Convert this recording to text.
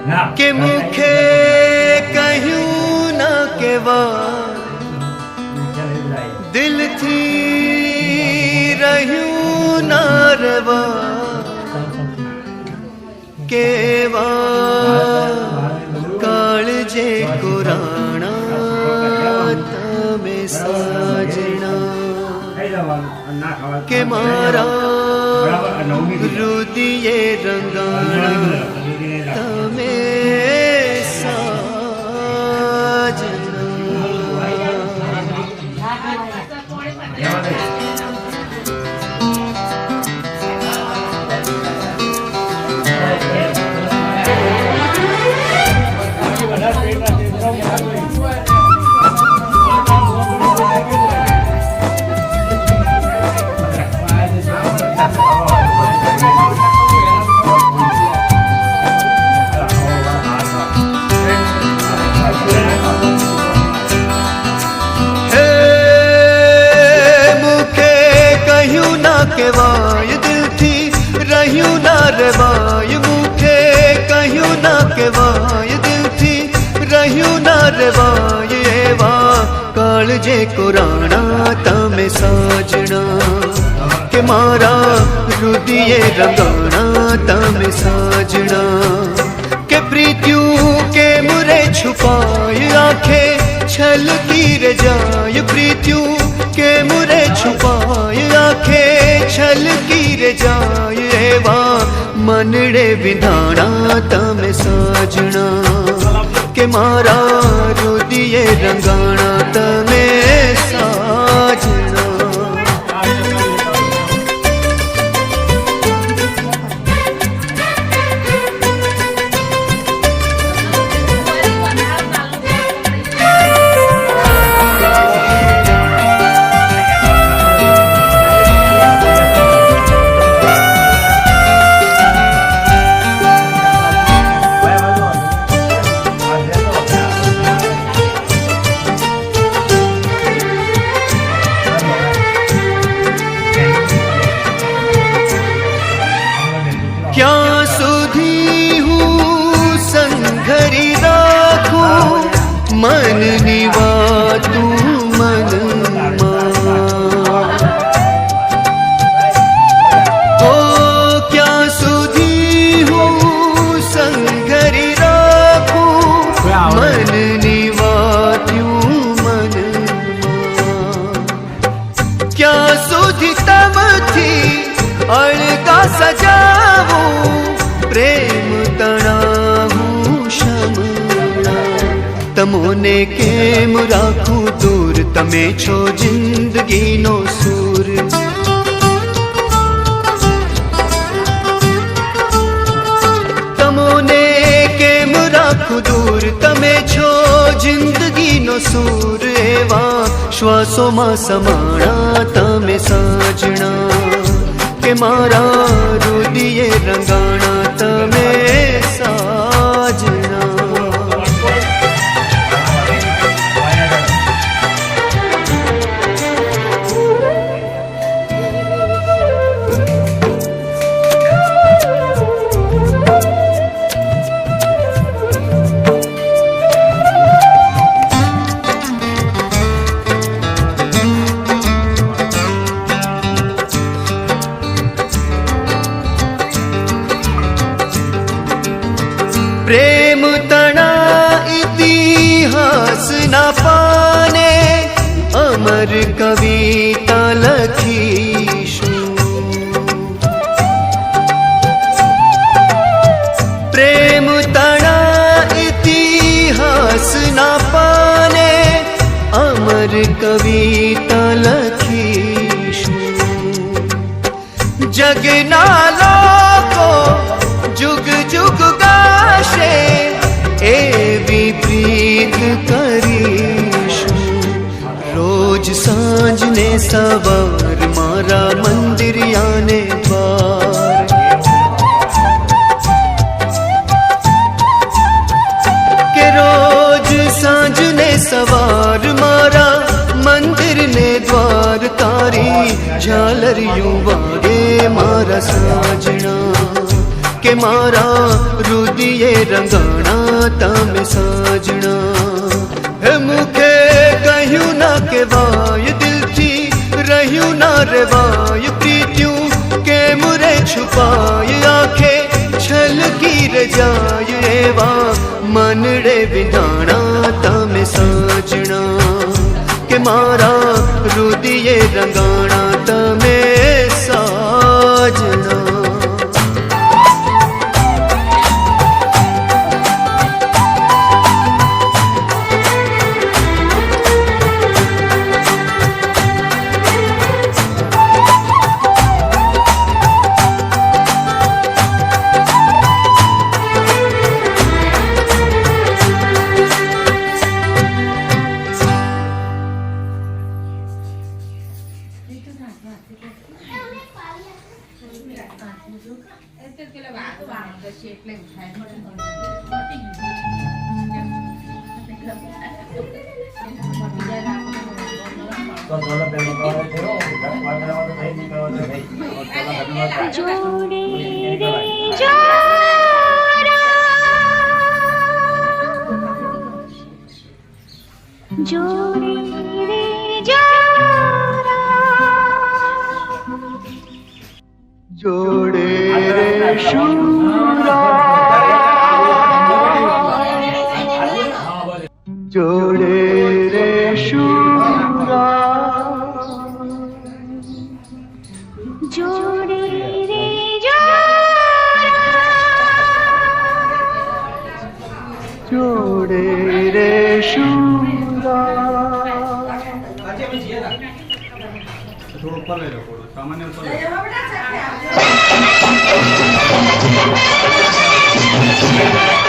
કે મુખે કહ્યું ન કેવા દિલથી રહ્યું ન રવા કેવા કાળજે કોરાણા તમે સાજણા કે મારા રુદિયે રંગાણા તમે કેવાય દિલથી રહ્યું ના રેવાય મુખે કહ્યું ના કેવાય દિલથી રહ્યું ના રેવાય એવા કાળજે કોરાણા તમે સાજણા કે મારા રુદિયે રંગાણા તમે સાજણા કે પ્રીત્યું કે મુરે છુપાય આંખે છલકી રે જાય પ્રીત્યું કે મુરે છુપાય આંખે છલકી રે જાય એવા મનડે વિધાણા તમે સાજણા કે મારા રુદિયે રંગાણા તમે સાજણા ક્યાં સુધી હું સંઘરી રાખું મનની વાતું મનમાં ઓ ક્યાં સુધી હું સંઘરી રાખું મનની વાતું મનમાં ક્યાં સુધી તમથી અળગા સજાવું પ્રેમ તણાવું શમણા તમોને કેમ રાખું દૂર તમે છો જિંદગીનો સૂર તમોને કેમ રાખું દૂર તમે છો જિંદગીનો સૂર એવા શ્વાસોમાં સમાણા તમે સાજણા કે મારા રુદિયે રંગાણા તમે સાજણા પ્રેમ તણા ઇતિહાસ ના પાને અમર કવિતા લખીશું પ્રેમ તણા ઇતિહાસ ના પાને અમર કવિતા લખીશું જગના લોકો જુગ જુગ ગાશે એવી પ્રીત કરીશું રોજ સાંજ ને સવાર મારા મંદિરિયાને દ્વાર કે રોજ સાંજ ને સવાર મારા મંદિર ને દ્વાર તારી ઝાલરિયું વાગે મારા સાજણા કે મારા રુદિયે રંગાણા તમે સાજણા હે મુખે કહ્યું ના કહેવાય દિલથી રહ્યું ના રેવાય પ્રીત્યું કેમ રે છુપાય આંખે છલકી રજાય એવા મનડે વિંધાણા તમે સાજણા કે મારા રુદિયે રંગાણા તમે સાજણા જોડે રે જોડે રે જોડે રે થોડું ઉપર લઈ લો સામાન્ય ઉપર લઈ લો